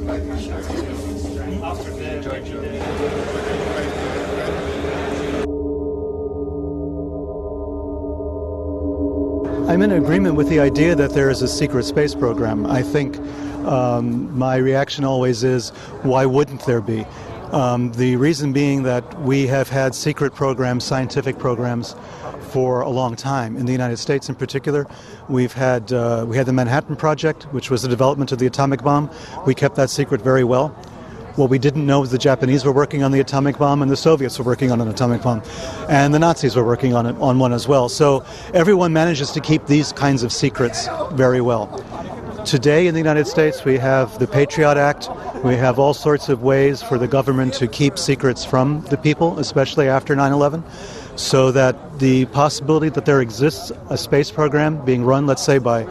I'm in agreement with the idea that there is a secret space program. I think my reaction always is, why wouldn't there be? The reason being that we have had secret programs, scientific programs, for a long time. In the United States in particular, we had the Manhattan Project, which was the development of the atomic bomb. We kept that secret very well. What we didn't know was the Japanese were working on the atomic bomb and the Soviets were working on an atomic bomb. And the Nazis were working on one as well. So everyone manages to keep these kinds of secrets very well. Today in the United States we have the Patriot Act. We have all sorts of ways for the government to keep secrets from the people, especially after 9/11. So that the possibility that there exists a space program being run, let's say, by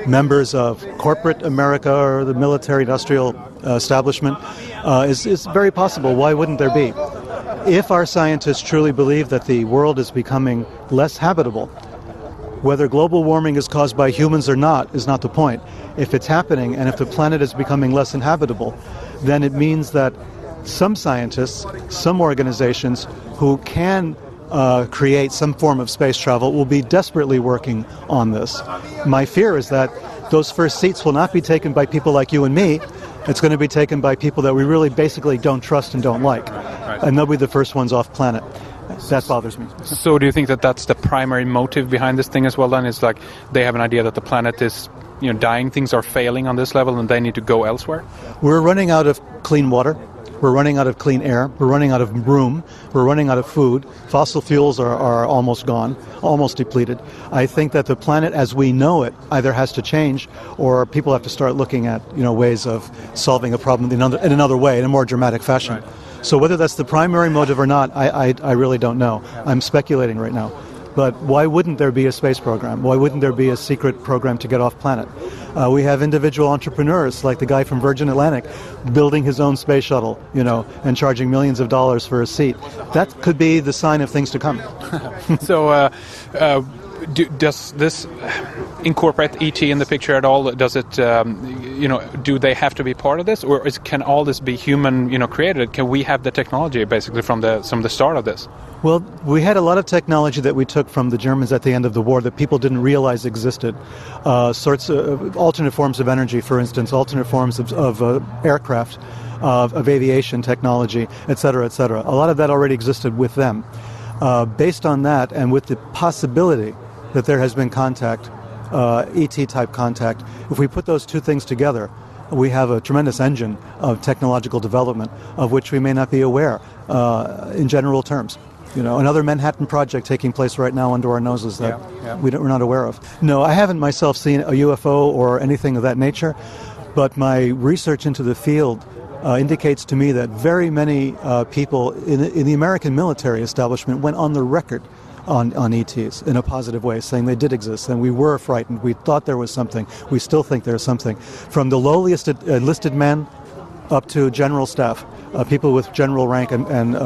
members of corporate America or the military-industrial establishment is very possible. Why wouldn't there be? If our scientists truly believe that the world is becoming less habitable, whether global warming is caused by humans or not is not the point. If it's happening and if the planet is becoming less inhabitable, then it means that some scientists, some organizations who can create some form of space travel will be desperately working on this. My fear is that those first seats will not be taken by people like you and me. It's going to be taken by people that we really basically don't trust and don't like. Right. And they'll be the first ones off planet. That bothers me. So do you think that that's the primary motive behind this thing as well then? It's like they have an idea that the planet is dying, things are failing on this level and they need to go elsewhere? We're running out of clean water. We're running out of clean air. We're running out of room. We're running out of food. Fossil fuels are almost gone, almost depleted. I think that the planet as we know it either has to change or people have to start looking at ways of solving a problem in another way, in a more dramatic fashion. Right. So whether that's the primary motive or not, I really don't know. I'm speculating right now. But why wouldn't there be a space program? Why wouldn't there be a secret program to get off planet? We have individual entrepreneurs like the guy from Virgin Atlantic building his own space shuttle, and charging millions of dollars for a seat. That could be the sign of things to come. So does this incorporate ET in the picture at all? Does it, do they have to be part of this? Or can all this be human, created? Can we have the technology basically from the start of this? Well, we had a lot of technology that we took from the Germans at the end of the war that people didn't realize existed. Sorts of alternate forms of energy, for instance, alternate forms of aircraft, of aviation technology, et cetera, et cetera. A lot of that already existed with them. Based on that, and with the possibility that there has been contact, ET-type contact, if we put those two things together, we have a tremendous engine of technological development of which we may not be aware in general terms. Another Manhattan Project taking place right now under our noses that we're not aware of. No, I haven't myself seen a UFO or anything of that nature, but my research into the field indicates to me that very many people in the American military establishment went on the record on ETs in a positive way, saying they did exist, and we were frightened. We thought there was something. We still think there's something. From the lowliest enlisted men up to general staff, people with general rank and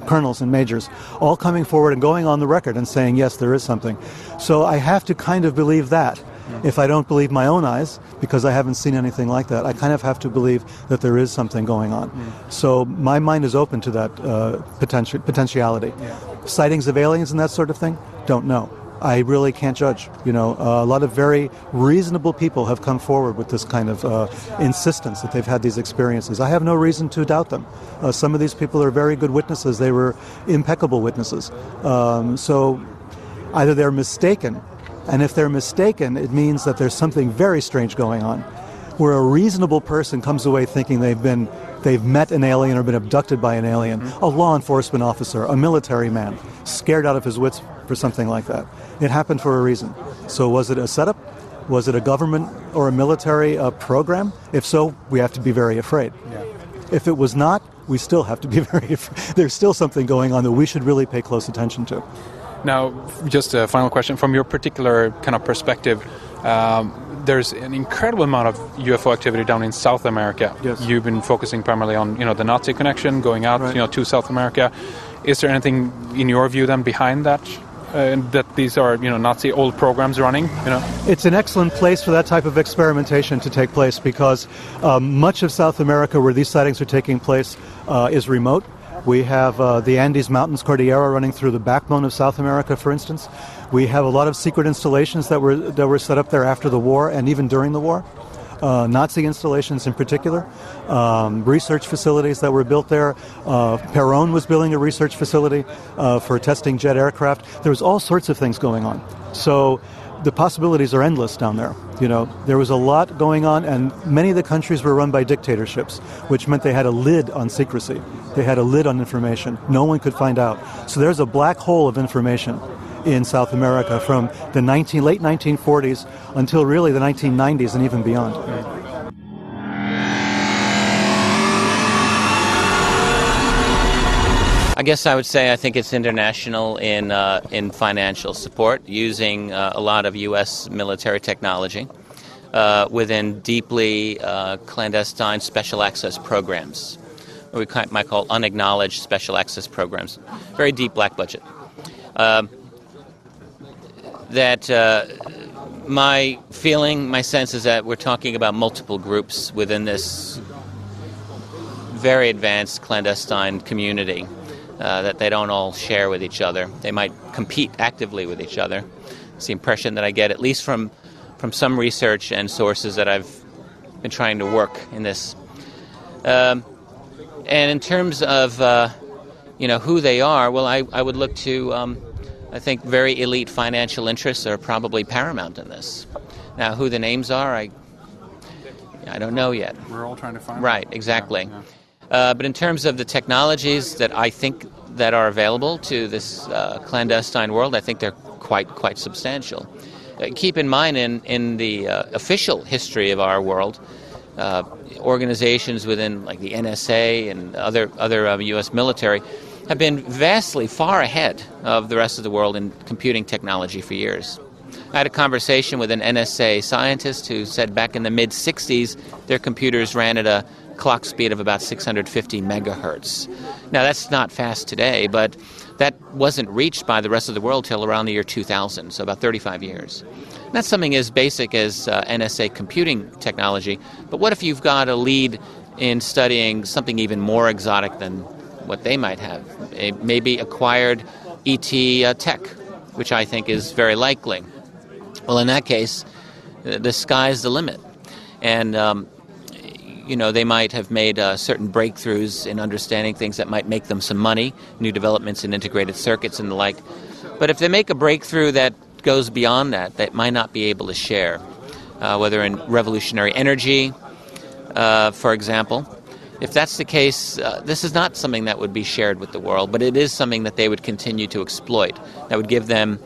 colonels and majors, all coming forward and going on the record and saying, yes, there is something. So I have to kind of believe that. If I don't believe my own eyes, because I haven't seen anything like that, I kind of have to believe that there is something going on. So my mind is open to that potentiality. Sightings of aliens and that sort of thing, don't know. I really can't judge. A lot of very reasonable people have come forward with this kind of insistence that they've had these experiences. I have no reason to doubt them. Some of these people are very good witnesses. They were impeccable witnesses. So either they're mistaken, and if they're mistaken, it means that there's something very strange going on, where a reasonable person comes away thinking they've met an alien or been abducted by an alien, a law enforcement officer, a military man, scared out of his wits for something like that. It happened for a reason. So was it a setup? Was it a government or a military program? If so, we have to be very afraid. If it was not, we still have to be very afraid. There's still something going on that we should really pay close attention to. Now, just a final question. From your particular kind of perspective, there's an incredible amount of UFO activity down in South America. Yes. You've been focusing primarily on, the Nazi connection, going out, right. To South America. Is there anything, in your view, then, behind that? and that these are, Nazi old programs running, It's an excellent place for that type of experimentation to take place because much of South America where these sightings are taking place is remote. We have the Andes Mountains Cordillera running through the backbone of South America, for instance. We have a lot of secret installations that were set up there after the war and even during the war. Nazi installations in particular, research facilities that were built there. Perón was building a research facility for testing jet aircraft. There was all sorts of things going on. So the possibilities are endless down there. There was a lot going on, and many of the countries were run by dictatorships, which meant they had a lid on secrecy. They had a lid on information. No one could find out. So there's a black hole of information in South America from the late 1940s until really the 1990s and even beyond. I guess I would say I think it's international in financial support, using a lot of U.S. military technology within deeply clandestine special access programs, what we might call unacknowledged special access programs. Very deep black budget. My sense is that we're talking about multiple groups within this very advanced clandestine community that they don't all share with each other. They might compete actively with each other. It's the impression that I get, at least from some research and sources that I've been trying to work in this. And in terms of who they are, well, I would look to I think very elite financial interests are probably paramount in this. Now, who the names are, I don't know yet. We're all trying to find Right, them. exactly. Yeah. But in terms of the technologies that I think that are available to this clandestine world, I think they're quite substantial. Keep in mind, in the official history of our world, organizations within like the NSA and other U.S. military have been vastly far ahead of the rest of the world in computing technology for years. I had a conversation with an NSA scientist who said back in the mid-'60s their computers ran at a clock speed of about 650 megahertz. Now, that's not fast today, but that wasn't reached by the rest of the world till around the year 2000, so about 35 years. That's something as basic as NSA computing technology, but what if you've got a lead in studying something even more exotic than what they might have? Maybe acquired ET tech, which I think is very likely. Well, in that case, the sky's the limit. And, they might have made certain breakthroughs in understanding things that might make them some money, new developments in integrated circuits and the like. But if they make a breakthrough that goes beyond that, they might not be able to share, whether in revolutionary energy, for example. If that's the case, this is not something that would be shared with the world, but it is something that they would continue to exploit, that would give them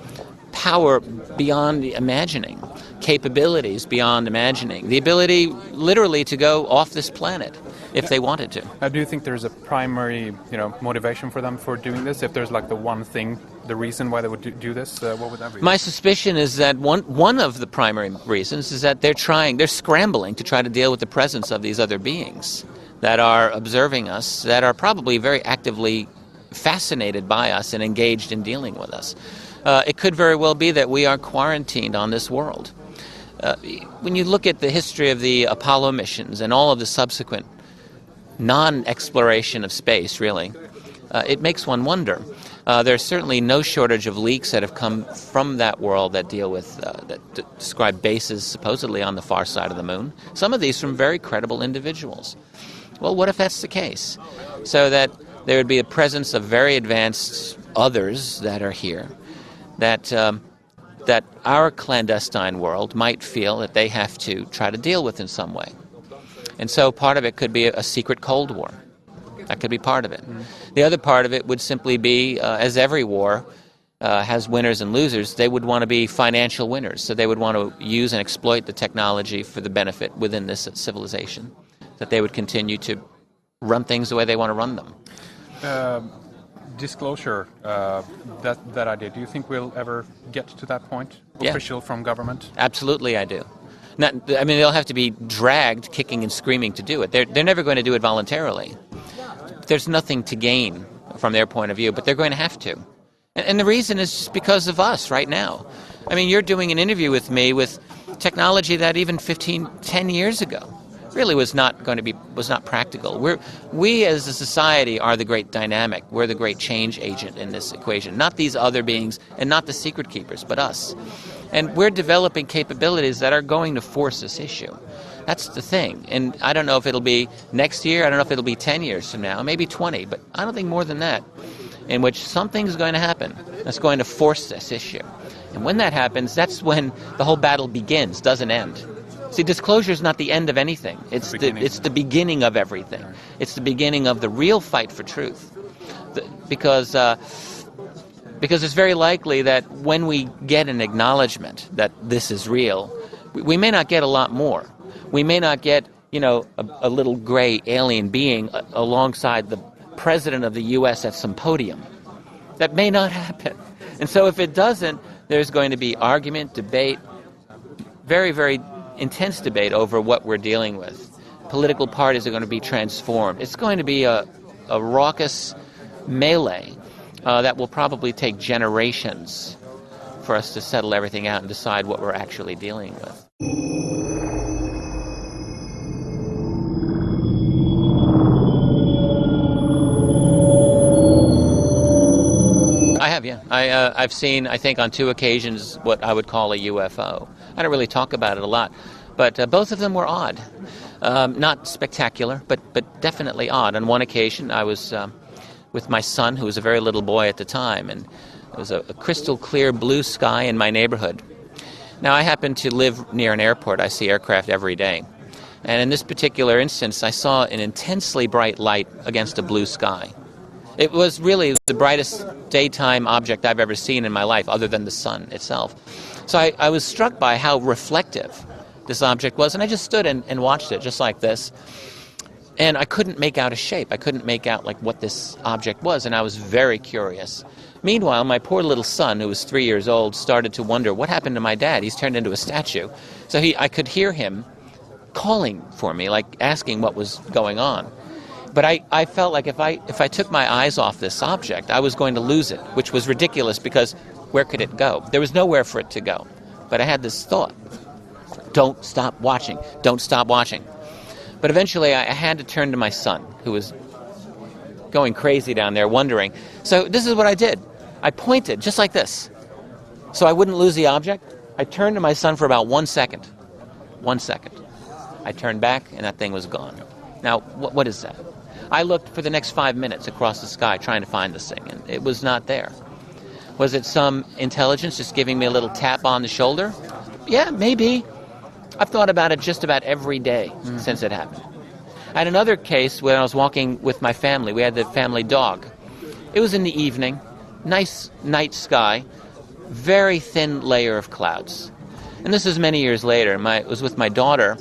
power beyond imagining, capabilities beyond imagining, the ability literally to go off this planet if they wanted to. Now, do you think there's a primary, motivation for them for doing this? If there's like the one thing, the reason why they would do this, what would that be? My suspicion is that one of the primary reasons is that they're scrambling to try to deal with the presence of these other beings that are observing us, that are probably very actively fascinated by us and engaged in dealing with us. It could very well be that we are quarantined on this world. When you look at the history of the Apollo missions and all of the subsequent non-exploration of space, really, it makes one wonder. There's certainly no shortage of leaks that have come from that world that deal with, that describe bases supposedly on the far side of the moon. Some of these from very credible individuals. Well, what if that's the case? So that there would be a presence of very advanced others that are here, that our clandestine world might feel that they have to try to deal with in some way. And so part of it could be a secret Cold War. That could be part of it. The other part of it would simply be, as every war has winners and losers, they would want to be financial winners. So they would want to use and exploit the technology for the benefit within this civilization, that they would continue to run things the way they want to run them. Disclosure, that idea, do you think we'll ever get to that point? Yeah. Official from government? Absolutely, I do. They'll have to be dragged, kicking and screaming to do it. They're never going to do it voluntarily. There's nothing to gain from their point of view, but they're going to have to. And the reason is just because of us right now. I mean, you're doing an interview with me with technology that even 10 years ago really was not practical. We as a society are the great dynamic. We're the great change agent in this equation. Not these other beings and not the secret keepers, but us. And we're developing capabilities that are going to force this issue. That's the thing. And I don't know if it'll be next year, I don't know if it'll be 10 years from now, maybe 20, but I don't think more than that, in which something's going to happen that's going to force this issue. And when that happens, that's when the whole battle begins, doesn't end. See, disclosure is not the end of anything. It's the beginning of everything. It's the beginning of the real fight for truth. Because it's very likely that when we get an acknowledgement that this is real, we may not get a lot more. We may not get, a little gray alien being alongside the president of the U.S. at some podium. That may not happen. And so if it doesn't, there's going to be argument, debate, very, very intense debate over what we're dealing with. Political parties are going to be transformed. It's going to be a raucous melee that will probably take generations for us to settle everything out and decide what we're actually dealing with. I have, yeah. I've seen, I think, on 2 occasions what I would call a UFO. I don't really talk about it a lot, but both of them were odd. Not spectacular, but definitely odd. On one occasion, I was with my son, who was a very little boy at the time, and it was a crystal clear blue sky in my neighborhood. Now, I happen to live near an airport. I see aircraft every day. And in this particular instance, I saw an intensely bright light against a blue sky. It was really the brightest daytime object I've ever seen in my life, other than the sun itself. So I was struck by how reflective this object was, and I just stood and watched it, just like this. And I couldn't make out a shape. I couldn't make out what this object was, and I was very curious. Meanwhile, my poor little son, who was 3 years old, started to wonder, what happened to my dad? He's turned into a statue. So I could hear him calling for me, asking what was going on. But I felt like if I took my eyes off this object, I was going to lose it, which was ridiculous because where could it go? There was nowhere for it to go. But I had this thought, don't stop watching, don't stop watching. But eventually I had to turn to my son, who was going crazy down there, wondering. So this is what I did. I pointed just like this, so I wouldn't lose the object. I turned to my son for about 1 second. 1 second. I turned back, and that thing was gone. Now, what is that? I looked for the next 5 minutes across the sky trying to find this thing, and it was not there. Was it some intelligence just giving me a little tap on the shoulder? Yeah, maybe. I've thought about it just about every day since it happened. I had another case when I was walking with my family. We had the family dog. It was in the evening, nice night sky, very thin layer of clouds. And this was many years later. It was with my daughter,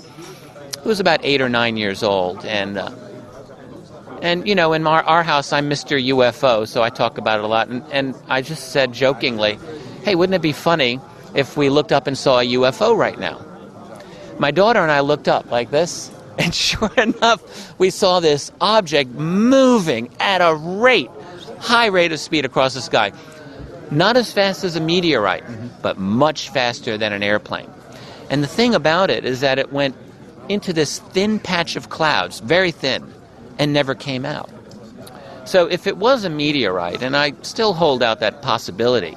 who was about 8 or 9 years old, and in our house, I'm Mr. UFO, so I talk about it a lot. And I just said jokingly, hey, wouldn't it be funny if we looked up and saw a UFO right now? My daughter and I looked up like this, and sure enough, we saw this object moving at a high rate of speed across the sky. Not as fast as a meteorite, but much faster than an airplane. And the thing about it is that it went into this thin patch of clouds, very thin, and never came out. So if it was a meteorite, and I still hold out that possibility,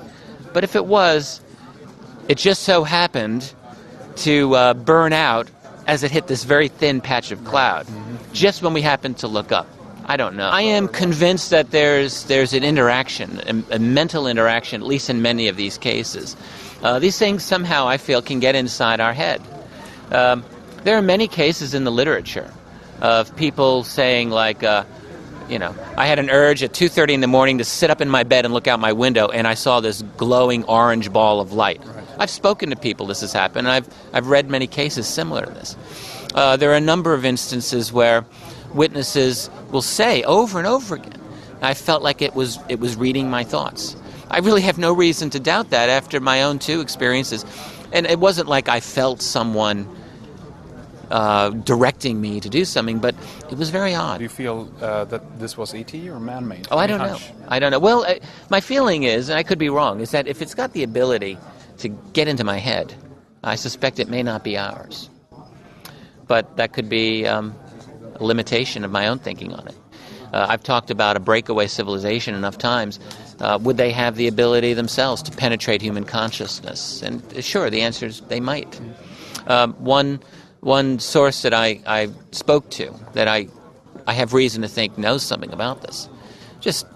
but if it was, it just so happened to burn out as it hit this very thin patch of cloud, just when we happened to look up. I don't know. I am convinced that there's an interaction, a mental interaction, at least in many of these cases. These things somehow, I feel, can get inside our head. There are many cases in the literature of people saying, I had an urge at 2:30 in the morning to sit up in my bed and look out my window, and I saw this glowing orange ball of light. Right. I've spoken to people this has happened, and I've read many cases similar to this. There are a number of instances where witnesses will say over and over again, I felt like it was reading my thoughts. I really have no reason to doubt that after my own 2 experiences. And it wasn't like I felt someone directing me to do something, but it was very odd. Do you feel that this was ET or man-made? Oh, I don't know. I don't know. Well, my feeling is, and I could be wrong, is that if it's got the ability to get into my head, I suspect it may not be ours. But that could be a limitation of my own thinking on it. I've talked about a breakaway civilization enough times. Would they have the ability themselves to penetrate human consciousness? And sure, the answer is they might. One source that I spoke to that I have reason to think knows something about this, just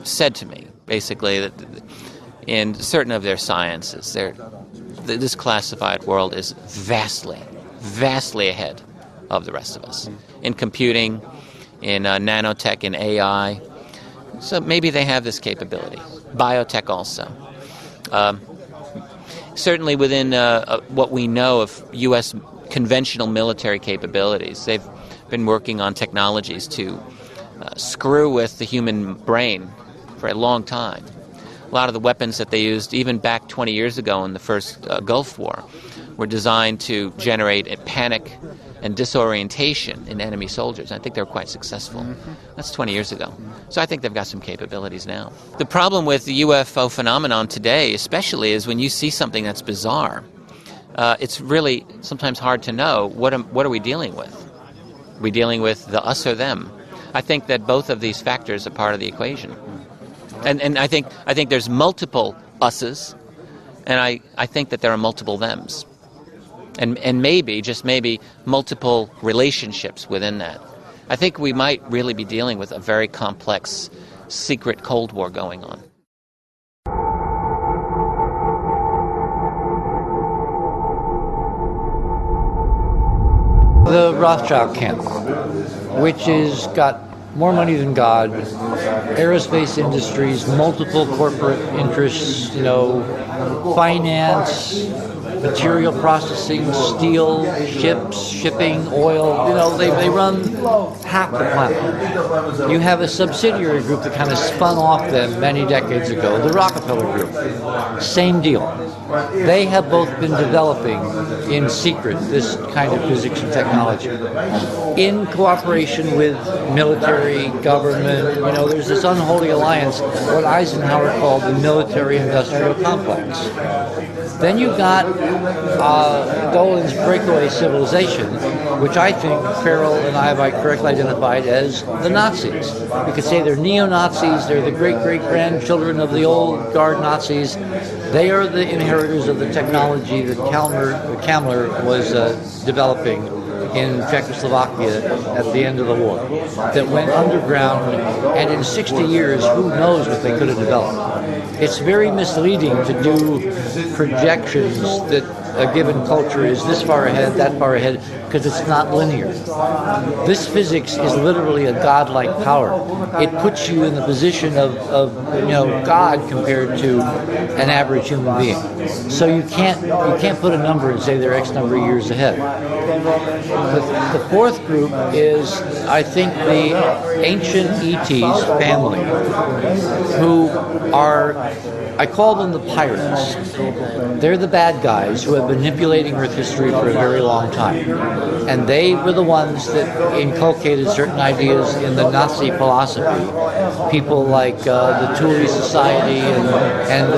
said to me basically that in certain of their sciences, this classified world is vastly ahead of the rest of us in computing, in nanotech, in AI. So maybe they have this capability. Biotech also. Certainly within what we know of U.S. conventional military capabilities, they've been working on technologies to screw with the human brain for a long time. A lot of the weapons that they used, even back 20 years ago in the first Gulf War, were designed to generate a panic and disorientation in enemy soldiers. I think they were quite successful. That's 20 years ago. So I think they've got some capabilities now. The problem with the UFO phenomenon today, especially, is when you see something that's bizarre, it's really sometimes hard to know what are we dealing with. Are we dealing with the us or them? I think that both of these factors are part of the equation. And I think there's multiple us's, and I think that there are multiple thems. And maybe, just maybe, multiple relationships within that. I think we might really be dealing with a very complex, secret Cold War going on. The Rothschild camp, which has got more money than God, aerospace industries, multiple corporate interests, finance, material processing, steel, ships, shipping, oil, they run half the planet. You have a subsidiary group that kind of spun off them many decades ago, the Rockefeller Group. Same deal. They have both been developing in secret this kind of physics and technology in cooperation with military, government. There's this unholy alliance, what Eisenhower called the military-industrial complex. Then you've got Dolan's breakaway civilization, which I think Farrell and I have correctly identified as the Nazis. You could say they're neo-Nazis, they're the great-great-grandchildren of the old guard Nazis. They are the inheritors of the technology that Kamler was developing in Czechoslovakia at the end of the war, that went underground, and in 60 years, who knows what they could have developed. It's very misleading to do projections that a given culture is this far ahead, that far ahead, because it's not linear. This physics is literally a godlike power. It puts you in the position of God compared to an average human being. So you can't put a number and say they're X number of years ahead. The fourth group is, I think, the ancient ETs family, who are, I call them the pirates. They're the bad guys who have been manipulating Earth history for a very long time. And they were the ones that inculcated certain ideas in the Nazi philosophy. People like the Thule Society and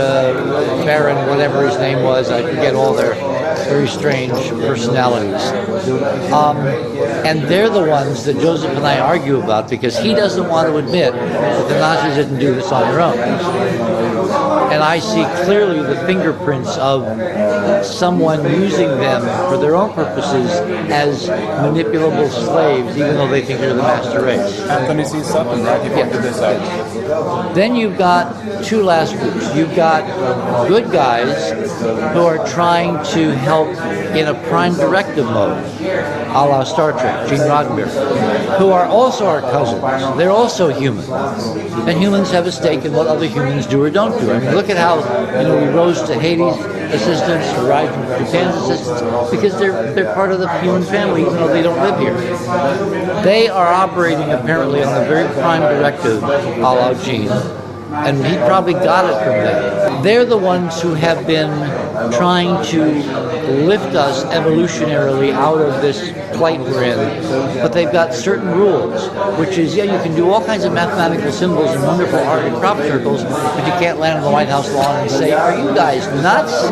Baron, whatever his name was, I forget all their very strange personalities. And they're the ones that Joseph and I argue about, because he doesn't want to admit that the Nazis didn't do this on their own. And I see clearly the fingerprints of someone using them for their own purposes as manipulable slaves, even though they think they're the master race. Anthony sees something, right? He pointed this out. Then you've got two last groups. You've got good guys who are trying to help in a prime directive mode, a la Star Trek, Gene Roddenberry, who are also our cousins. They're also human. And humans have a stake in what other humans do or don't do. I mean, look at how we rose to Haiti's assistance, to rise to Japan's assistance, because they're part of the human family, even though they don't live here. They are operating apparently on the very prime directive, a la Gene, And he probably got it from them. They're the ones who have been trying to lift us evolutionarily out of this plight we're in. But they've got certain rules, which is, you can do all kinds of mathematical symbols and wonderful art and crop circles, but you can't land on the White House lawn and say, are you guys nuts?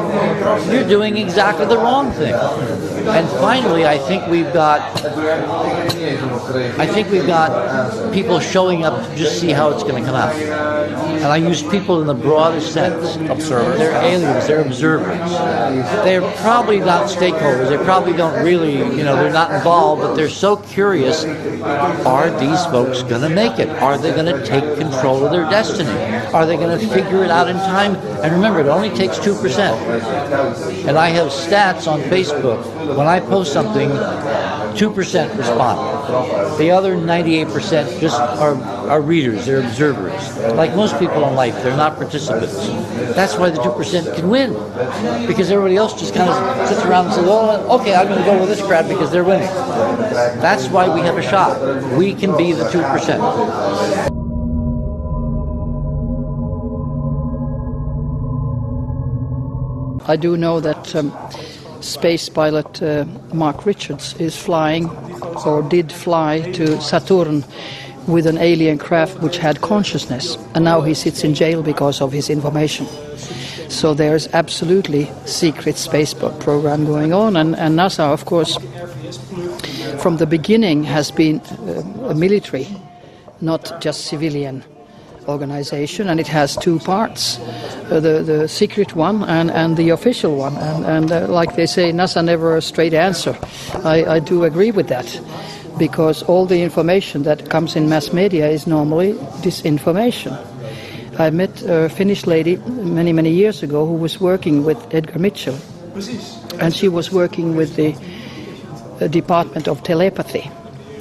You're doing exactly the wrong thing. And finally, I think we've got people showing up to just see how it's going to come out. And I use people in the broadest sense. Observers. They're aliens. They're observers. They're probably not stakeholders. They probably don't really, they're not involved, but they're so curious. Are these folks going to make it? Are they going to take control of their destiny? Are they going to figure it out in time? And remember, it only takes 2%. And I have stats on Facebook. When I post something, 2% respond. The other 98% just are readers, they're observers. Like most people in life, they're not participants. That's why the 2% can win. Because everybody else just kind of sits around and says, oh, okay, I'm going to go with this crowd because they're winning. That's why we have a shot. We can be the 2%. I do know that space pilot Mark Richards is flying, or did fly, to Saturn with an alien craft which had consciousness, and now he sits in jail because of his information. So there's absolutely secret space program going on, and NASA, of course, from the beginning has been a military, not just civilian organization, and it has two parts, the secret one and the official one, and like they say, NASA never a straight answer. I do agree with that, because all the information that comes in mass media is normally disinformation. I met a Finnish lady many years ago who was working with Edgar Mitchell, and she was working with the Department of Telepathy,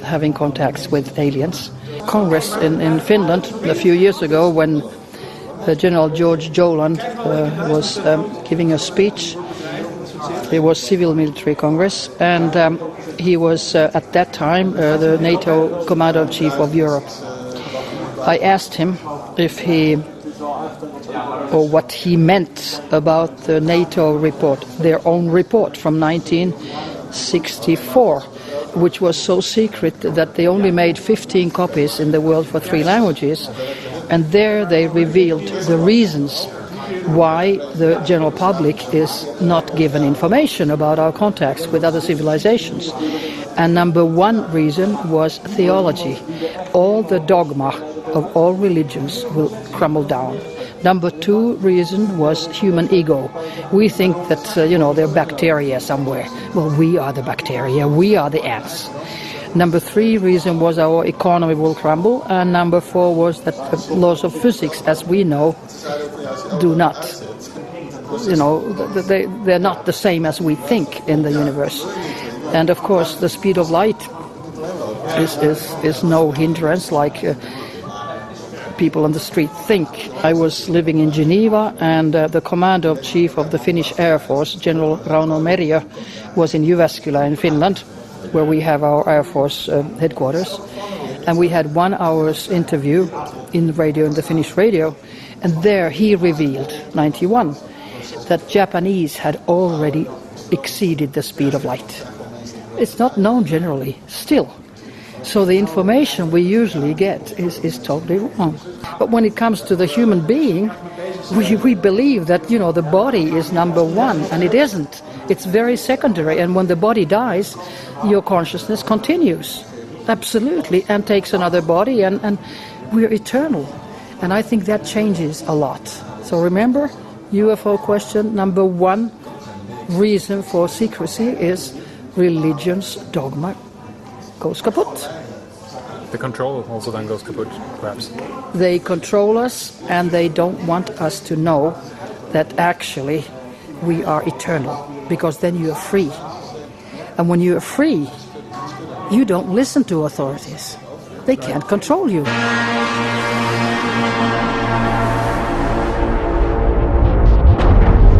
having contacts with aliens. Congress in Finland a few years ago, when General George Dolan was giving a speech. It was civil military Congress, and he was at that time the NATO Commander-in-Chief of Europe. I asked him what he meant about the NATO report, their own report from 1964, which was so secret that they only made 15 copies in the world for 3 languages, and there they revealed the reasons why the general public is not given information about our contacts with other civilizations. And number 1 reason was theology. All the dogma of all religions will crumble down. Number 2 reason was human ego. We think that, there are bacteria somewhere. Well, we are the bacteria. We are the ants. Number 3 reason was our economy will crumble. And number 4 was that the laws of physics, as we know, do not, they're not the same as we think in the universe. And of course, the speed of light is no hindrance like people on the street think. I was living in Geneva, and the Commander-in-Chief of the Finnish Air Force, General Rauni-Leena, was in Jyväskylä in Finland, where we have our Air Force headquarters. And we had 1 hour's interview in the radio, in the Finnish radio, and there he revealed, 91, that Japanese had already exceeded the speed of light. It's not known generally, still. So the information we usually get is totally wrong. But when it comes to the human being, we believe that, the body is number 1, and it isn't. It's very secondary, and when the body dies, your consciousness continues, absolutely, and takes another body, and we're eternal. And I think that changes a lot. So remember, UFO question, number 1 reason for secrecy is religion's dogma goes kaput. The control also then goes kaput, perhaps. They control us, and they don't want us to know that actually we are eternal, because then you are free. And when you are free, you don't listen to authorities. They can't control you.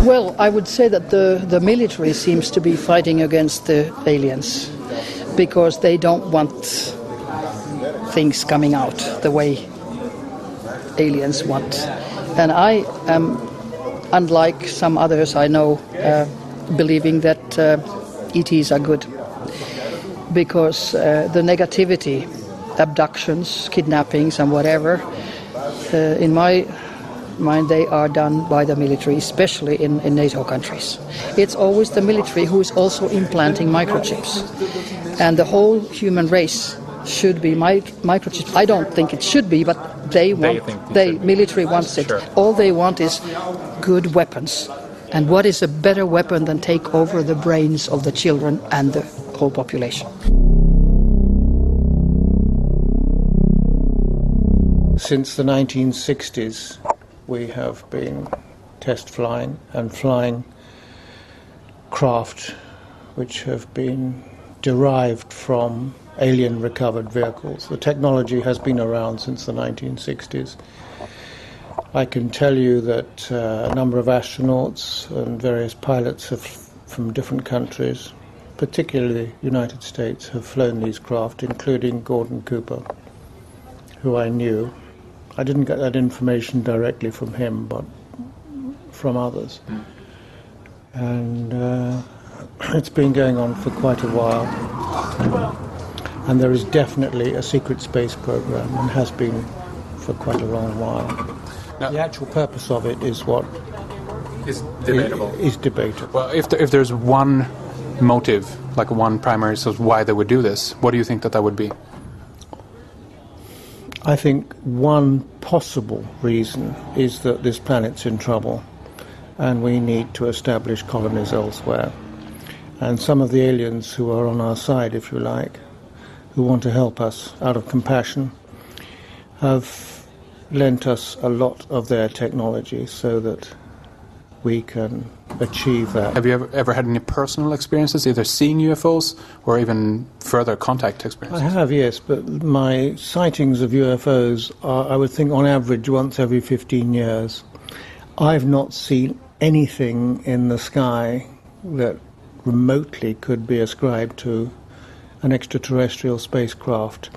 Well, I would say that the military seems to be fighting against the aliens, because they don't want things coming out the way aliens want. And I am, unlike some others I know, believing that ETs are good. Because the negativity, abductions, kidnappings and whatever, in my mind they are done by the military, especially in NATO countries. It's always the military who is also implanting microchips. And the whole human race should be microchips. I don't think it should be, but military wants it. Sure. All they want is good weapons. And what is a better weapon than take over the brains of the children and the whole population? Since the 1960s, we have been test flying and flying craft which have been derived from alien recovered vehicles. The technology has been around since the 1960s. I can tell you that a number of astronauts and various pilots from different countries, particularly the United States, have flown these craft, including Gordon Cooper, who I knew. I didn't get that information directly from him, but from others. And it's been going on for quite a while. And there is definitely a secret space program, and has been for quite a long while. Now, the actual purpose of it is what is debatable. Is debatable. Well, if there's one motive, like one primary source, why they would do this, what do you think that would be? I think one possible reason is that this planet's in trouble and we need to establish colonies elsewhere. And some of the aliens who are on our side, if you like, who want to help us out of compassion, have lent us a lot of their technology so that we can achieve that. Have you ever had any personal experiences, either seeing UFOs or even further contact experiences? I have, yes, but my sightings of UFOs are, I would think, on average once every 15 years. I've not seen anything in the sky that remotely could be ascribed to an extraterrestrial spacecraft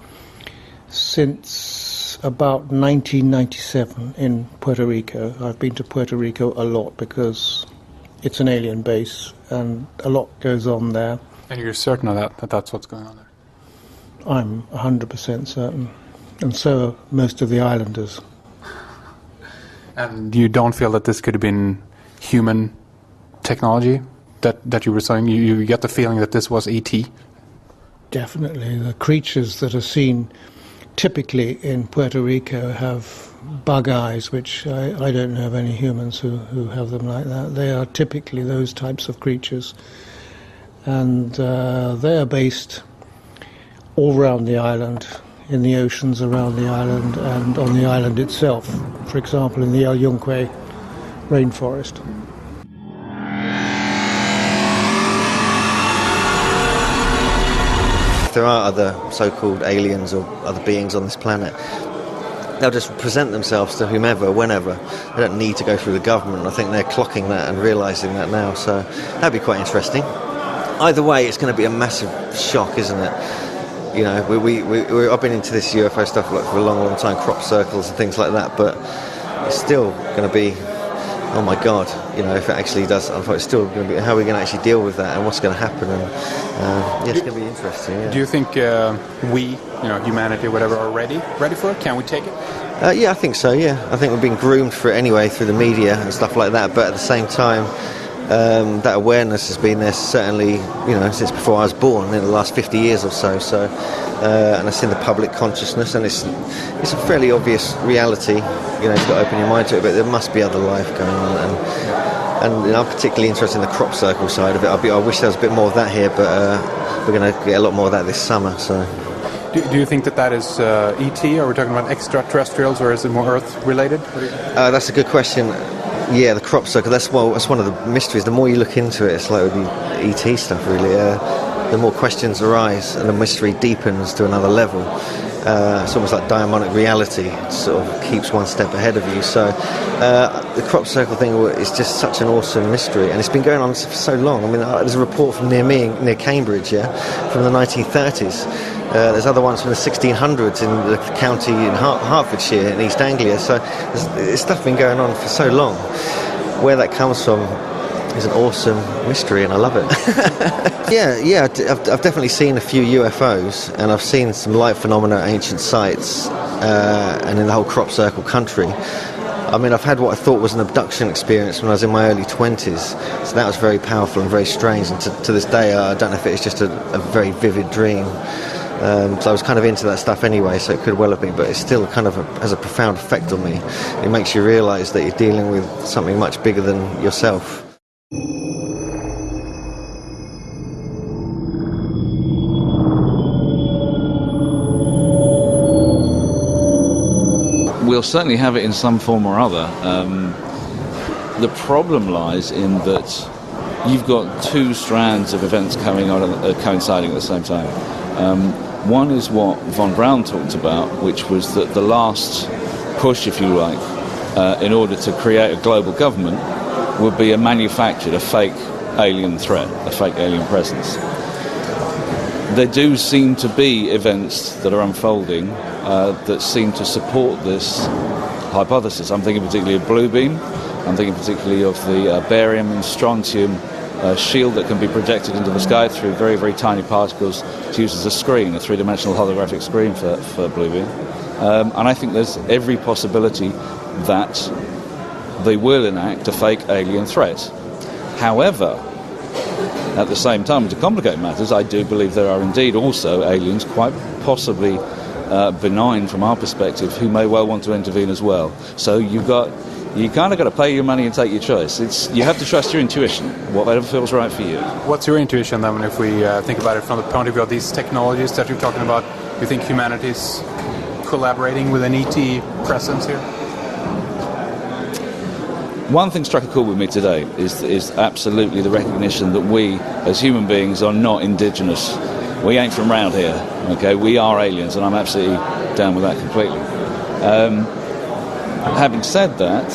since about 1997 in Puerto Rico. I've been to Puerto Rico a lot because it's an alien base and a lot goes on there. And you're certain of that that's what's going on there? I'm 100% certain. And so are most of the islanders. And you don't feel that this could have been human technology that you were saying? You get the feeling that this was ET? Definitely. The creatures that are seen typically in Puerto Rico have bug eyes, which I don't know of any humans who have them like that. They are typically those types of creatures. And they are based all around the island, in the oceans around the island and on the island itself. For example, in the El Yunque rainforest. If there are other so-called aliens or other beings on this planet, they'll just present themselves to whomever, whenever. They don't need to go through the government. I think they're clocking that and realising that now, so that'd be quite interesting. Either way, it's going to be a massive shock, isn't it? You know, I've been into this UFO stuff for a long, long time, crop circles and things like that, but it's still going to be, oh my God, you know, if it actually does, it's still going to be, how are we going to actually deal with that and what's going to happen? And it's going to be interesting. Yeah. Do you think we, humanity, whatever, are ready for it? Can we take it? Yeah, I think so, yeah. I think we've been groomed for it anyway through the media and stuff like that, but at the same time, that awareness has been there certainly, since before I was born, in the last 50 years or so. And it's in the public consciousness, and it's a fairly obvious reality. You've got to open your mind to it, but there must be other life going on. And I'm particularly interested in the crop circle side of it. I wish there was a bit more of that here, but we're going to get a lot more of that this summer. So, do you think that is ET? Are we talking about extraterrestrials, or is it more Earth related? That's a good question. Yeah, the crop circle, that's one of the mysteries. The more you look into it, it's like the ET stuff, really. the more questions arise and the mystery deepens to another level. It's almost like diamonic reality. It sort of keeps one step ahead of you. So the crop circle thing is just such an awesome mystery, and it's been going on for so long. I mean, there's a report from near Cambridge, from the 1930s. There's other ones from the 1600s in the county in Hertfordshire in East Anglia. So there's stuff been going on for so long. Where that comes from is an awesome mystery, and I love it. Yeah, I've definitely seen a few UFOs, and I've seen some light phenomena at ancient sites, and in the whole crop circle country. I mean, I've had what I thought was an abduction experience when I was in my early 20s, so that was very powerful and very strange, and to this day I don't know if it's just a very vivid dream. So I was kind of into that stuff anyway, so it could well have been, but it still kind of has a profound effect on me. It makes you realise that you're dealing with something much bigger than yourself. We'll certainly have it in some form or other. The problem lies in that you've got two strands of events coinciding at the same time. One is what von Braun talked about, which was that the last push, if you like, in order to create a global government would be a fake alien threat, a fake alien presence. There do seem to be events that are unfolding that seem to support this hypothesis. I'm thinking particularly of Blue Beam. I'm thinking particularly of the barium and strontium shield that can be projected into the sky through very, very tiny particles to use as a screen, a three-dimensional holographic screen for Blue Beam. And I think there's every possibility that they will enact a fake alien threat. However, at the same time, to complicate matters, I do believe there are indeed also aliens, quite possibly benign from our perspective, who may well want to intervene as well. So you kind of got to pay your money and take your choice. You have to trust your intuition, whatever feels right for you. What's your intuition then, if we think about it from the point of view of these technologies that you're talking about? Do you think humanity's collaborating with an ET presence here? One thing struck a chord with me today is absolutely the recognition that we, as human beings, are not indigenous. We ain't from round here, okay? We are aliens, and I'm absolutely down with that completely. Having said that,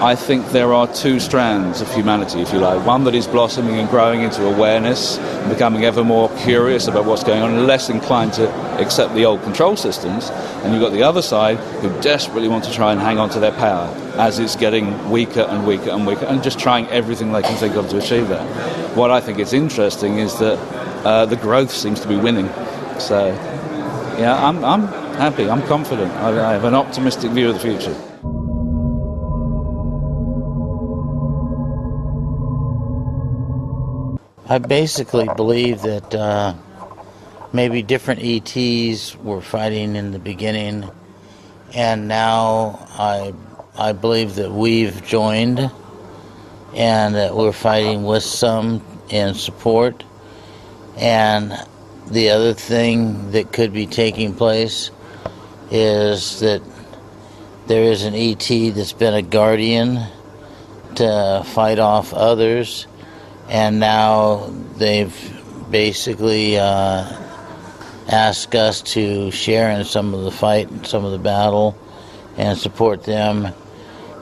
I think there are two strands of humanity, if you like. One that is blossoming and growing into awareness, and becoming ever more curious about what's going on, and less inclined to accept the old control systems. And you've got the other side who desperately want to try and hang on to their power as it's getting weaker and weaker and weaker, and just trying everything they can think of to achieve that. What I think is interesting is that the growth seems to be winning. So, yeah, I'm happy, I'm confident. I have an optimistic view of the future. I basically believe that maybe different ETs were fighting in the beginning, and now I believe that we've joined and that we're fighting with some in support. And the other thing that could be taking place is that there is an ET that's been a guardian to fight off others, and now they've basically asked us to share in some of the fight, some of the battle, and support them,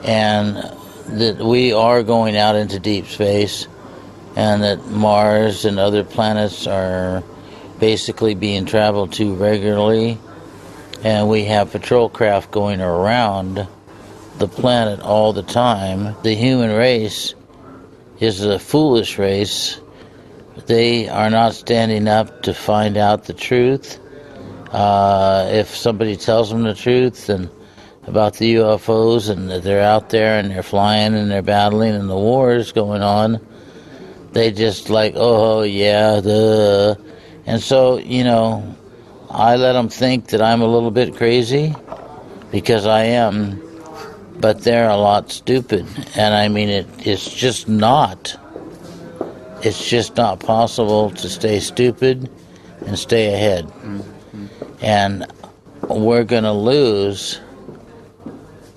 and that we are going out into deep space, and that Mars and other planets are basically being traveled to regularly, and we have patrol craft going around the planet all the time. The human race is a foolish race. They are not standing up to find out the truth. If somebody tells them the truth and about the UFOs and that they're out there and they're flying and they're battling and the war is going on, they just like, oh yeah, duh. And so, I let them think that I'm a little bit crazy, because I am, but they're a lot stupid. And I mean, it's just not possible to stay stupid and stay ahead. Mm-hmm. And we're going to lose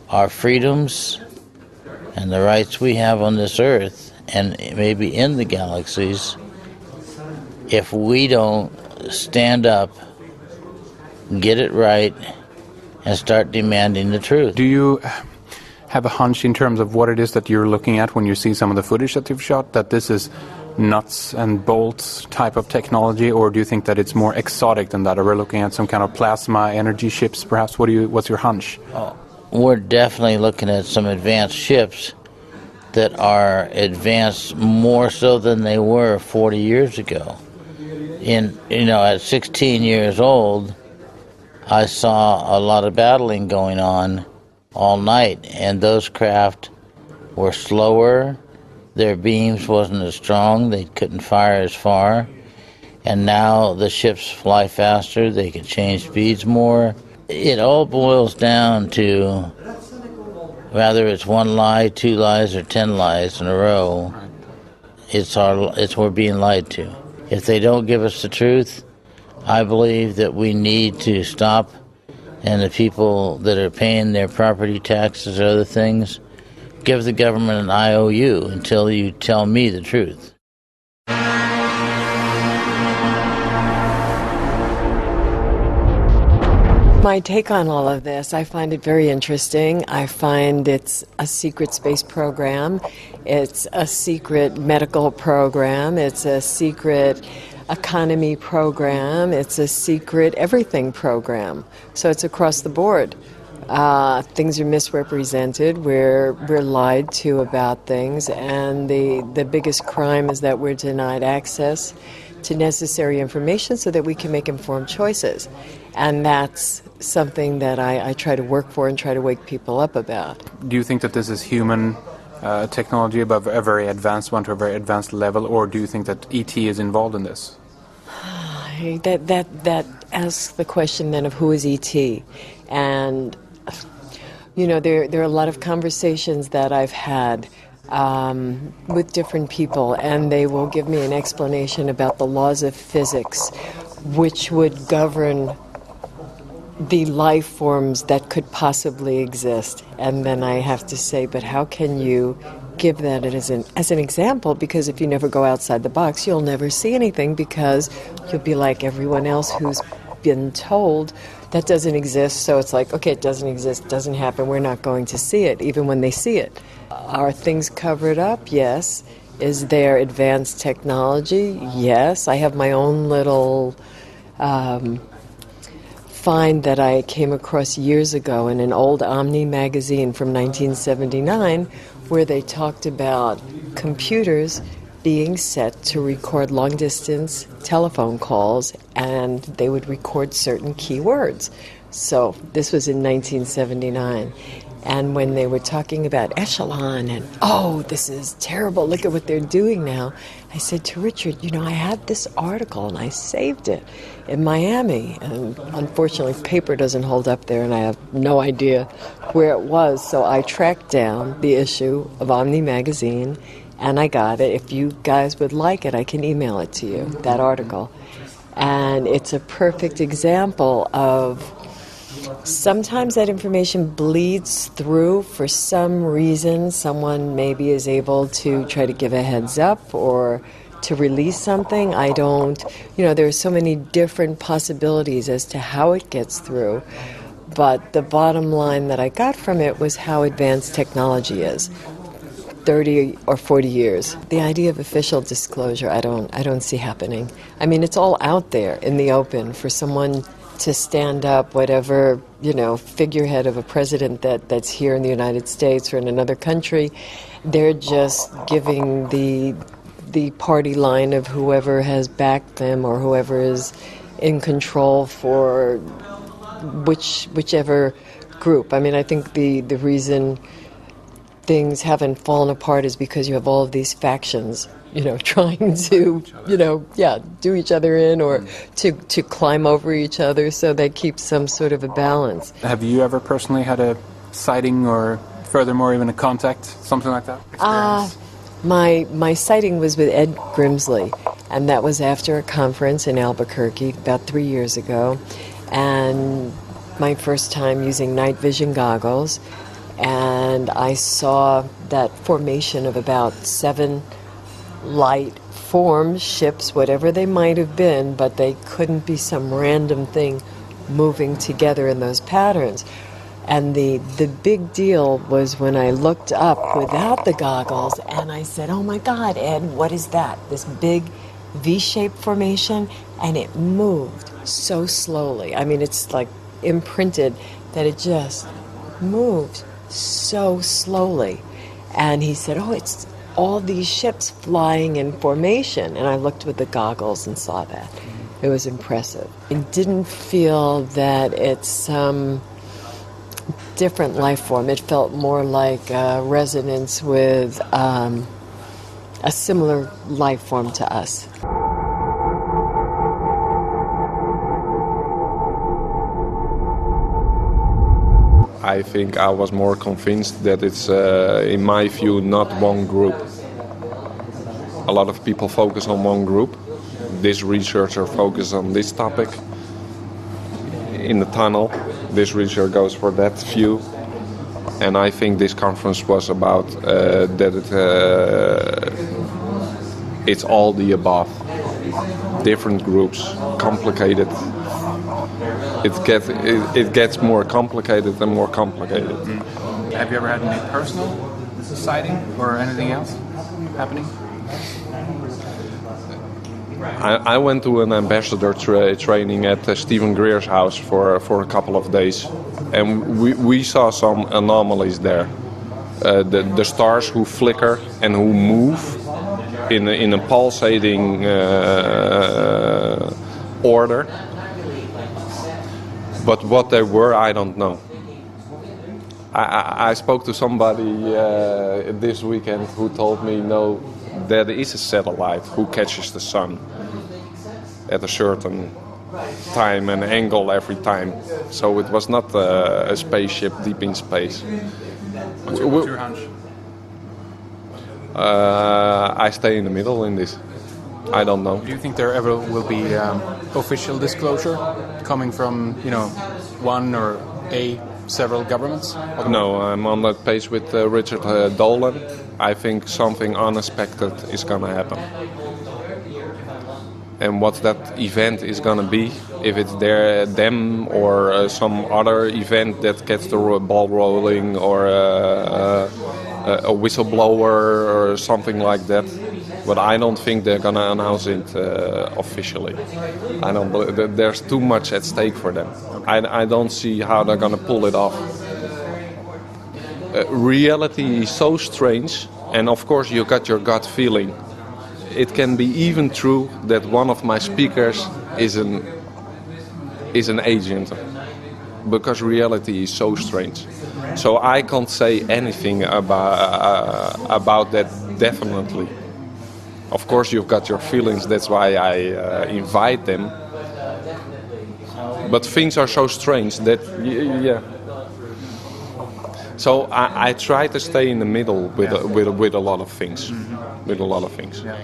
our freedoms and the rights we have on this earth and maybe in the galaxies if we don't stand up, get it right, and start demanding the truth. Do you have a hunch in terms of what it is that you're looking at when you see some of the footage that you've shot, that this is nuts and bolts type of technology, or do you think that it's more exotic than that, or we're looking at some kind of plasma energy ships perhaps? What's your hunch? We're definitely looking at some advanced ships that are advanced more so than they were 40 years ago. At 16 years old, I saw a lot of battling going on all night, and those craft were slower, their beams wasn't as strong, they couldn't fire as far, and now the ships fly faster, they can change speeds more. It all boils down to whether it's one lie, 2 lies, or 10 lies in a row, it's we're being lied to. If they don't give us the truth, I believe that we need to stop, and the people that are paying their property taxes or other things, give the government an IOU until you tell me the truth. My take on all of this, I find it very interesting. I find it's a secret space program. It's a secret medical program. It's a secret economy program. It's a secret everything program. So it's across the board. Things are misrepresented. We're lied to about things. And the biggest crime is that we're denied access to necessary information so that we can make informed choices. And that's something that I try to work for and try to wake people up about. Do you think that this is human technology above a very advanced one to a very advanced level, or do you think that ET is involved in this? That asks the question then of who is ET. And, there are a lot of conversations that I've had with different people, and they will give me an explanation about the laws of physics, which would govern the life forms that could possibly exist. And then I have to say, but how can you give that as an example? Because if you never go outside the box, you'll never see anything, because you'll be like everyone else who's been told that doesn't exist. So it's like, okay, it doesn't exist, doesn't happen, we're not going to see it, even when they see it. Are things covered up? Yes. Is there advanced technology? Yes. I have my own little find that I came across years ago in an old Omni magazine from 1979, where they talked about computers being set to record long-distance telephone calls, and they would record certain keywords. So this was in 1979. And when they were talking about echelon and, oh, this is terrible, look at what they're doing now, I said to Richard, I had this article and I saved it in Miami. And unfortunately, paper doesn't hold up there and I have no idea where it was. So I tracked down the issue of Omni magazine and I got it. If you guys would like it, I can email it to you, that article. And it's a perfect example of sometimes that information bleeds through for some reason. Someone maybe is able to try to give a heads up or to release something. I don't, there are so many different possibilities as to how it gets through. But the bottom line that I got from it was how advanced technology is. 30 or 40 years. The idea of official disclosure, I don't see happening. I mean, it's all out there in the open for someone to stand up, whatever, figurehead of a president that's here in the United States or in another country. They're just giving the party line of whoever has backed them or whoever is in control for whichever group. I mean, I think the reason things haven't fallen apart is because you have all of these factions, trying to, do each other in or to climb over each other, so they keep some sort of a balance. Have you ever personally had a sighting or furthermore even a contact, something like that? My sighting was with Ed Grimsley, and that was after a conference in Albuquerque about 3 years ago, and my first time using night vision goggles. And I saw that formation of about 7 light forms, ships, whatever they might have been, but they couldn't be some random thing moving together in those patterns. And the big deal was when I looked up without the goggles and I said, oh my God, Ed, what is that? This big V-shaped formation, and it moved so slowly. I mean, it's like imprinted that it just moved so slowly. And he said, oh, it's all these ships flying in formation. And I looked with the goggles and saw that. It was impressive. I didn't feel that it's some different life form. It felt more like a resonance with a similar life form to us. I think I was more convinced that it's, in my view, not one group. A lot of people focus on one group. This researcher focuses on this topic in the tunnel. This researcher goes for that view. And I think this conference was about that it's all the above. Different groups, complicated. It gets more complicated and more complicated. Have you ever had any personal sighting or anything else happening? I went to an ambassador training at Stephen Greer's house for a couple of days, and we saw some anomalies there. The stars who flicker and who move in a pulsating order. But what they were, I don't know. I spoke to somebody this weekend who told me, no, there is a satellite who catches the sun at a certain time and angle every time. So it was not a spaceship deep in space. What's your hunch? I stay in the middle in this. I don't know. Do you think there ever will be official disclosure coming from, one or several governments? No, I'm on that page with Richard Dolan. I think something unexpected is going to happen. And what that event is going to be, if it's them or some other event that gets the ball rolling, or a whistleblower or something like that. But I don't think they're going to announce it officially. I don't believe there's too much at stake for them. I don't see how they're going to pull it off. Reality is so strange, and of course you got your gut feeling. It can be even true that one of my speakers is an agent, because reality is so strange. So I can't say anything about that definitely. Of course, you've got your feelings. That's why I invite them. But things are so strange that, yeah. So I try to stay in the middle with a lot of things. Mm-hmm. With a lot of things. Yeah.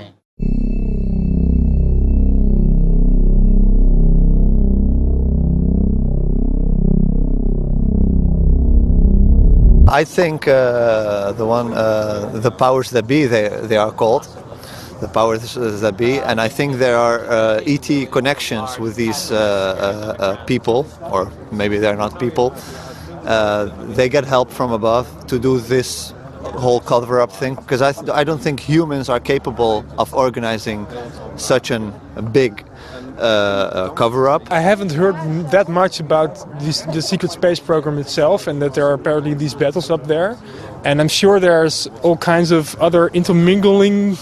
I think the powers that be, they are called. The powers that be, and I think there are ET connections with these people, or maybe they're not people. They get help from above to do this whole cover-up thing, because I don't think humans are capable of organizing such a big cover-up. I haven't heard that much about the secret space program itself, and that there are apparently these battles up there. And I'm sure there's all kinds of other intermingling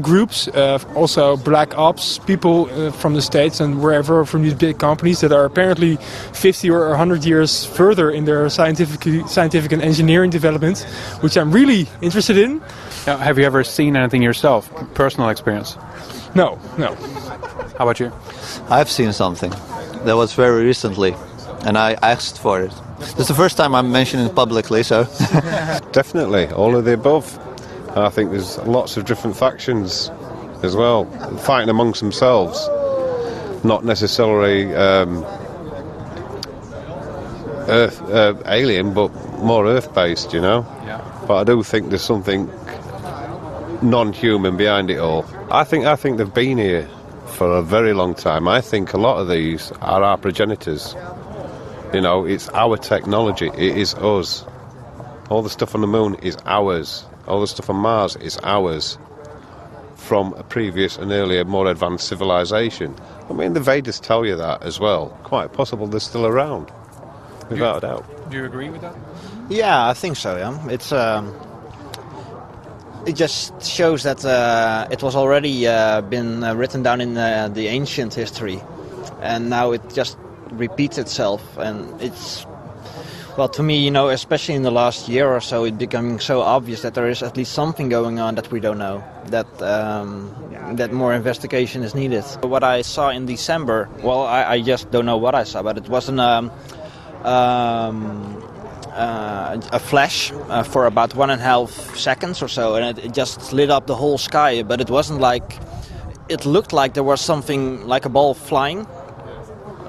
groups, also black ops people from the States and wherever, from these big companies that are apparently 50 or 100 years further in their scientific and engineering development, which I'm really interested in. Now, have you ever seen anything yourself, personal experience? No. How about you? I've seen something. That was very recently, and I asked for it. This is the first time I'm mentioning it publicly, so... Definitely, all of the above. I think there's lots of different factions as well, fighting amongst themselves, not necessarily alien, but more Earth-based, Yeah. But I do think there's something non-human behind it all. I think they've been here for a very long time. I think a lot of these are our progenitors. You know, it's our technology. It is us. All the stuff on the moon is ours. All the stuff on Mars is ours. From a previous and earlier, more advanced civilization. I mean, the Vedas tell you that as well. Quite possible they're still around, without a doubt. Do you agree with that? Yeah, I think so. Yeah, it's it just shows that it was already been written down in the ancient history, and now it just repeats itself. And it's, well, to me, you know, especially in the last year or so, it's becoming so obvious that there is at least something going on that we don't know. That more investigation is needed. What I saw in December, well, I just don't know what I saw, but it wasn't a flash for about 1.5 seconds or so, and it just lit up the whole sky. But it wasn't like, it looked like there was something like a ball flying.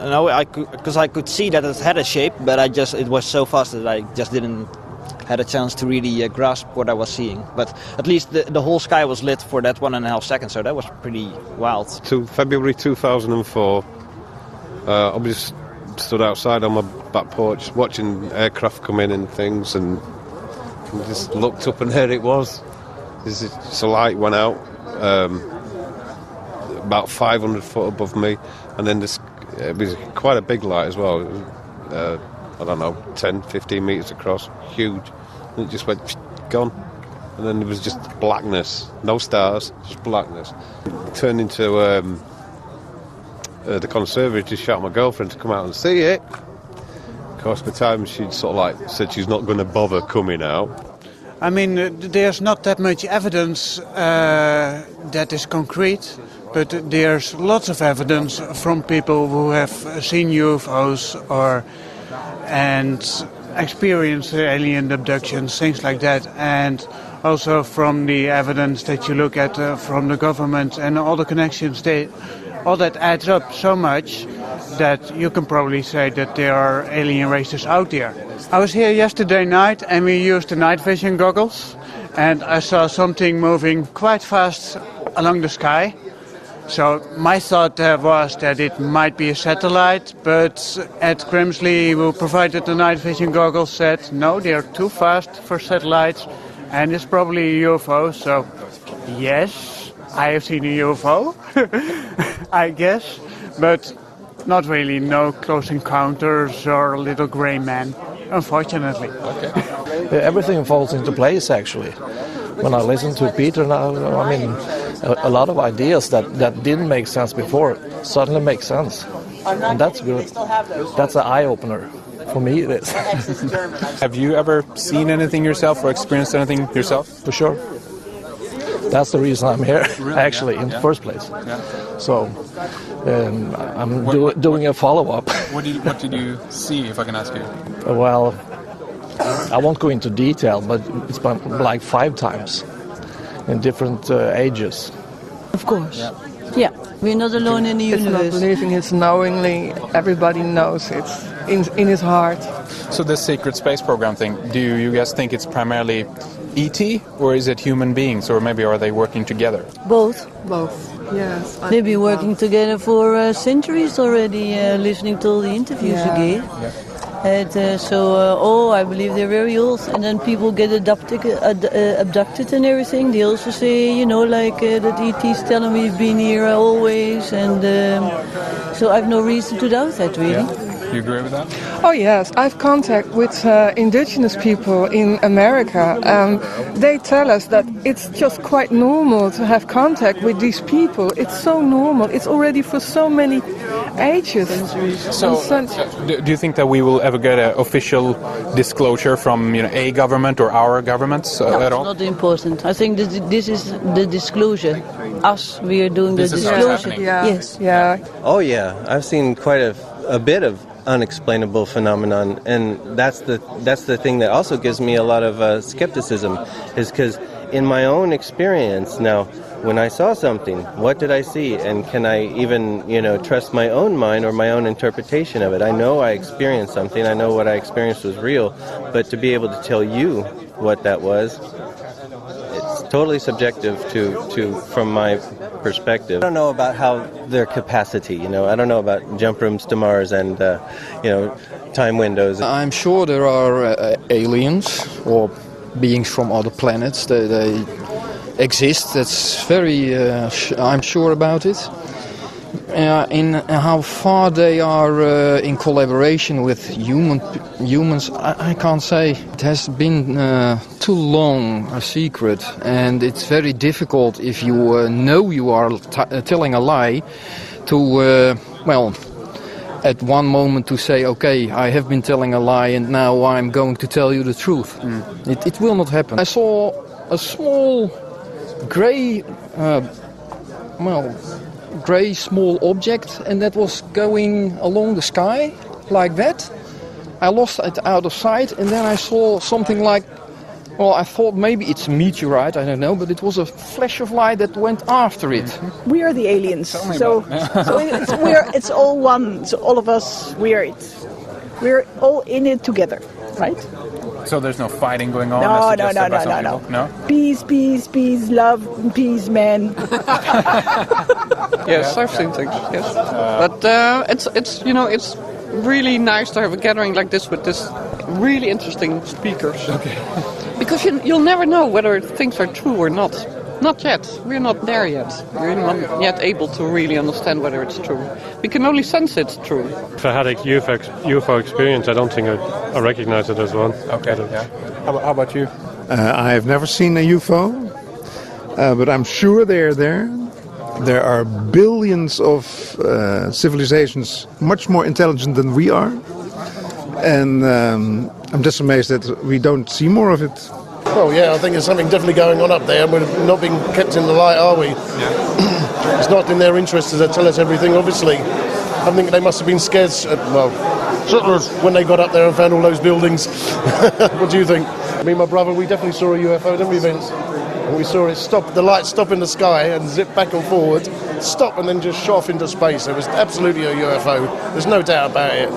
You know, because I could see that it had a shape, but it was so fast that I just didn't had a chance to really grasp what I was seeing. But at least the whole sky was lit for that 1.5 seconds, so that was pretty wild. To February 2004, I just stood outside on my back porch watching aircraft come in and things, and just looked up, and there it was. This light went out about 500 foot above me, and then it was quite a big light as well. It was, I don't know, 10, 15 metres across, huge. And it just went, gone. And then there was just blackness, no stars, just blackness. It turned into the conservatory to shout at my girlfriend to come out and see it. Of course, by the time she'd sort of like said she's not going to bother coming out. I mean, there's not that much evidence that is concrete, but there's lots of evidence from people who have seen UFOs and experienced alien abductions, things like that, and also from the evidence that you look at from the government and all the connections, all that adds up so much that you can probably say that there are alien races out there. I was here yesterday night and we used the night vision goggles, and I saw something moving quite fast along the sky. So my thought was that it might be a satellite, but at Grimsley, who provided the night vision goggles, said no, they're too fast for satellites, and it's probably a UFO. So yes, I have seen a UFO, I guess, but not really, no close encounters or a little grey man, unfortunately. Okay. Everything falls into place, actually. When I listen to Peter now, I mean, a lot of ideas that didn't make sense before suddenly make sense. And that's good. That's an eye-opener. For me, it is. Have you ever seen anything yourself or experienced anything yourself? For sure. That's the reason I'm here, actually, in the first place. Yeah. So I'm doing a follow-up. What did you see, if I can ask you? Well, I won't go into detail, but it's been like 5 times in different ages. Of course. Yeah. We're not alone in the universe. It's not believing, it's knowingly. Everybody knows it's in his heart. So this secret space program thing, do you guys think it's primarily ET, or is it human beings, or maybe are they working together? Both. Both, yes. They've been working together for centuries already, listening to all the interviews you gave. Yeah. And I believe they're very old. And then people get abducted and everything. They also say, that ET's telling we've been here always. And so I've no reason to doubt that, really. Yeah. You agree with that? Oh yes, I have contact with indigenous people in America. They tell us that it's just quite normal to have contact with these people. It's so normal. It's already for so many ages. So, do you think that we will ever get an official disclosure from a government or our governments at all? No, it's not important. I think this is the disclosure. Us, we are doing the disclosure. Yeah. Yes. Yeah. Oh yeah, I've seen quite a bit of unexplainable phenomenon, and that's the thing that also gives me a lot of skepticism, is because in my own experience now, when I saw something, what did I see, and can I even trust my own mind or my own interpretation of it? I know I experienced something, I know what I experienced was real, but to be able to tell you what that was, totally subjective to from my perspective. I don't know about how their capacity, I don't know about jump rooms to Mars and, time windows. I'm sure there are aliens or beings from other planets. They exist. That's very, I'm sure about it. In how far they are in collaboration with humans, I can't say. It has been too long a secret, and it's very difficult if you know you are telling a lie to, at one moment to say, okay, I have been telling a lie and now I'm going to tell you the truth. It will not happen. I saw a small grey small object, and that was going along the sky like that. I lost it out of sight, and then I saw something like, I thought maybe it's a meteorite, I don't know, but it was a flash of light that went after it. We are the aliens, so it's all one. So all of us, we're all in it together, right? So there's no fighting going on? No. Peace, love, peace, man. Yes, I've seen things. Yes, but it's really nice to have a gathering like this with this really interesting speakers. Okay. Because you'll never know whether things are true or not. Not yet. We're not there yet. We're not yet able to really understand whether it's true. We can only sense it's true. If I had a UFO experience, I don't think I recognize it as one. Okay. Yeah. How about you? I have never seen a UFO, but I'm sure they're there. There are billions of civilizations much more intelligent than we are. And I'm just amazed that we don't see more of it. Well, yeah, I think there's something definitely going on up there, and we're not being kept in the light, are we? Yeah. It's not in their interest to tell us everything, obviously. I think they must have been scared, when they got up there and found all those buildings. What do you think? Me and my brother, we definitely saw a UFO, didn't we, Vince? And we saw it stop, the light stop in the sky and zip back and forward, stop and then just shot off into space. It was absolutely a UFO. There's no doubt about it.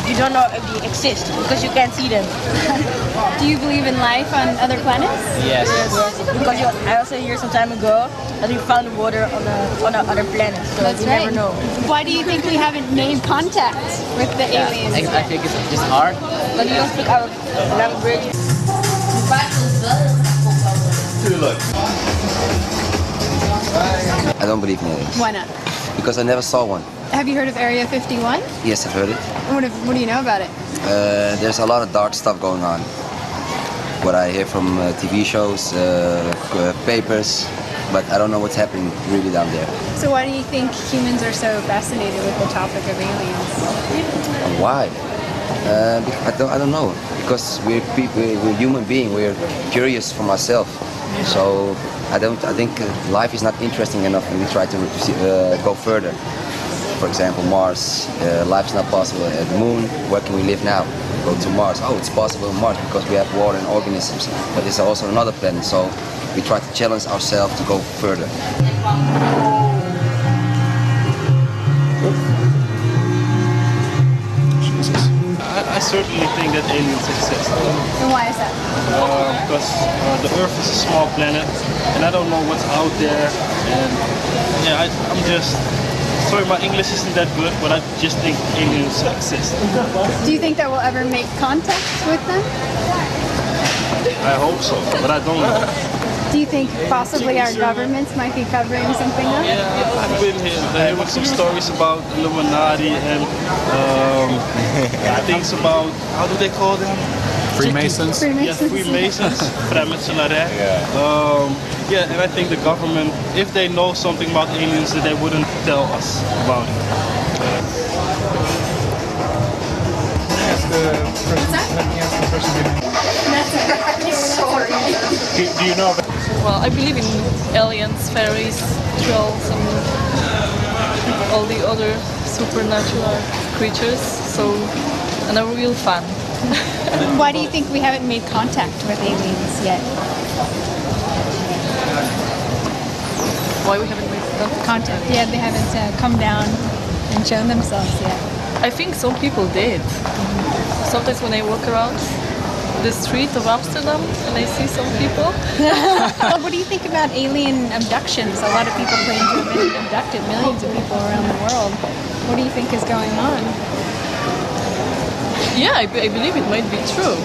You don't know if they exist because you can't see them. Do you believe in life on other planets? Yes. Because I also hear some time ago that we found water on other planets, so That's you right. never know. Why do you think we haven't made contact with the aliens? I think it's just hard. But you don't speak our language. I don't believe in aliens. Why not? Because I never saw one. Have you heard of Area 51? Yes, I've heard it. What do you know about it? There's a lot of dark stuff going on. What I hear from TV shows, papers, but I don't know what's happening really down there. So why do you think humans are so fascinated with the topic of aliens? And why? I don't know. Because we're human beings. We're curious from ourselves. So I think life is not interesting enough, and we try to go further. For example, Mars, life's not possible. At the moon, where can we live now? Go to Mars. Oh, it's possible on Mars because we have water and organisms. But it's also another planet, so we try to challenge ourselves to go further. I certainly think that aliens exist. And why is that? Because the Earth is a small planet, and I don't know what's out there. And yeah, I'm just sorry, my English isn't that good, but I just think aliens exist. Do you think that we'll ever make contact with them? I hope so, but I don't know. Do you think possibly our governments might be covering something up? Yeah, I've been here with some stories about Illuminati and things about, how do they call them? Freemasons? Yeah, Freemasons, vrijmetselaarij. Yeah, and I think the government, if they know something about aliens, that they wouldn't tell us about it. Do you know? Well, I believe in aliens, fairies, trolls, and all the other supernatural creatures. And are real fun. Why do you think we haven't made contact with aliens yet? Why we haven't made Contact. Yeah, they haven't come down and shown themselves yet. I think some people did. Sometimes when I walk around the street of Amsterdam and I see some people. What do you think about alien abductions? A lot of people claim to have been abducted, millions of people around the world. What do you think is going on? Yeah, I believe it might be true.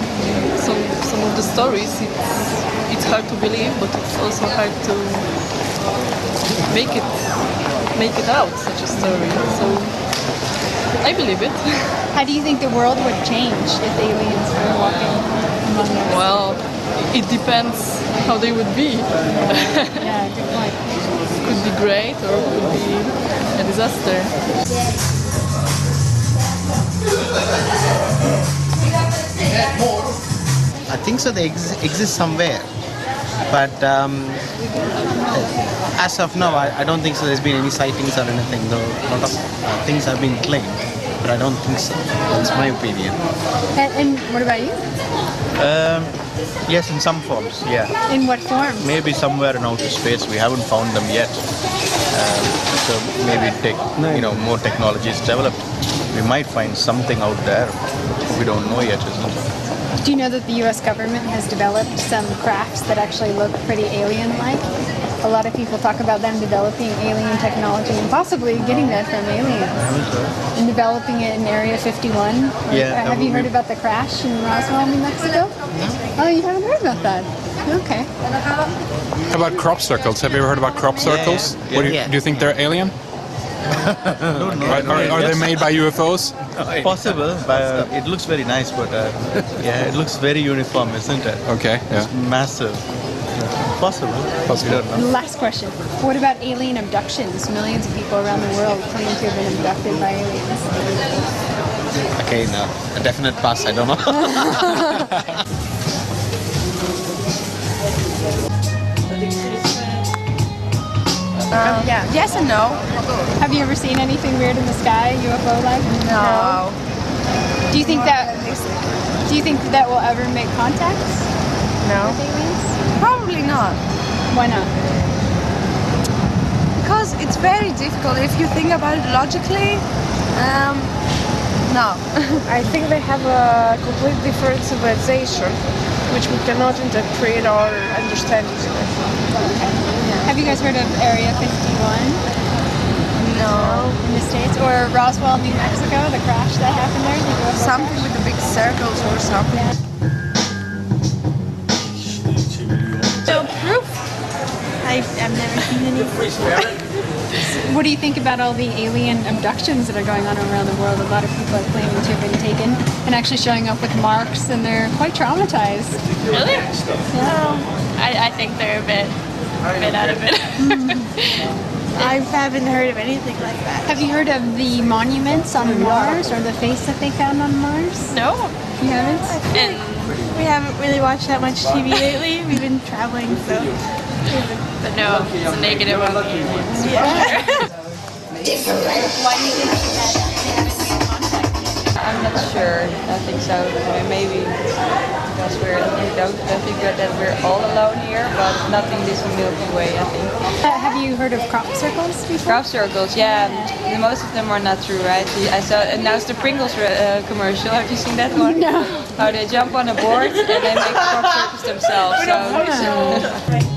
Some of the stories, it's hard to believe, but it's also hard to make it out, such a story. So I believe it. How do you think the world would change if aliens were walking among us? Well, it depends how they would be. Yeah, good point. Could be great or could be a disaster. I think so. They exist somewhere, but as of now, I don't think so. There's been any sightings or anything. Though a lot of things have been claimed, but I don't think so. That's my opinion. And what about you? Yes, in some forms. Yeah. In what forms? Maybe somewhere in outer space. We haven't found them yet. So maybe more technology is developed. We might find something out there. We don't know yet, isn't it? Do you know that the U.S. government has developed some crafts that actually look pretty alien-like? A lot of people talk about them developing alien technology and possibly getting that from aliens. And developing it in Area 51. Yeah. Have you heard about the crash in Roswell, New Mexico? No. Oh, you haven't heard about that? Okay. How about crop circles? Have you ever heard about crop circles? Yeah. Do you think they're alien? Are they made by UFOs? Possible, but it looks very nice. But yeah, it looks very uniform, isn't it? Okay. Yeah. It's massive. Possible. Last question. What about alien abductions? Millions of people around the world claim to have been abducted by aliens. Okay, no. A definite pass, I don't know. Yeah. Yes and no. Have you ever seen anything weird in the sky, UFO-like? No. Do you think that will ever make contacts? No. With aliens? Probably not. Why not? Because it's very difficult. If you think about it logically, no. I think they have a completely different civilization, which we cannot interpret or understand easily. Have you guys heard of Area 51? No. In the States? Or Roswell, New Mexico, the crash that happened there? Something with the big circles or something. So proof? I've never seen any. What do you think about all the alien abductions that are going on around the world? A lot of people are claiming to have been taken and actually showing up with marks, and they're quite traumatized. Really? Yeah. I think they're a bit out of it. I haven't heard of anything like that. Have you heard of the monuments on Mars or the face that they found on Mars? No. You haven't? We haven't really watched that much TV lately. We've been traveling, so. But no, it's a negative on the aliens. Yeah. Why do you think that they haven't made contact? I'm not sure. I think so. Maybe because we don't think that we're all alone here, but not in this Milky Way, I think. Have you heard of crop circles before? Crop circles, yeah. Most of them are not true, right? I saw, and now it's the Pringles commercial. Have you seen that one? No. How they jump on a board and they make crop circles themselves. So.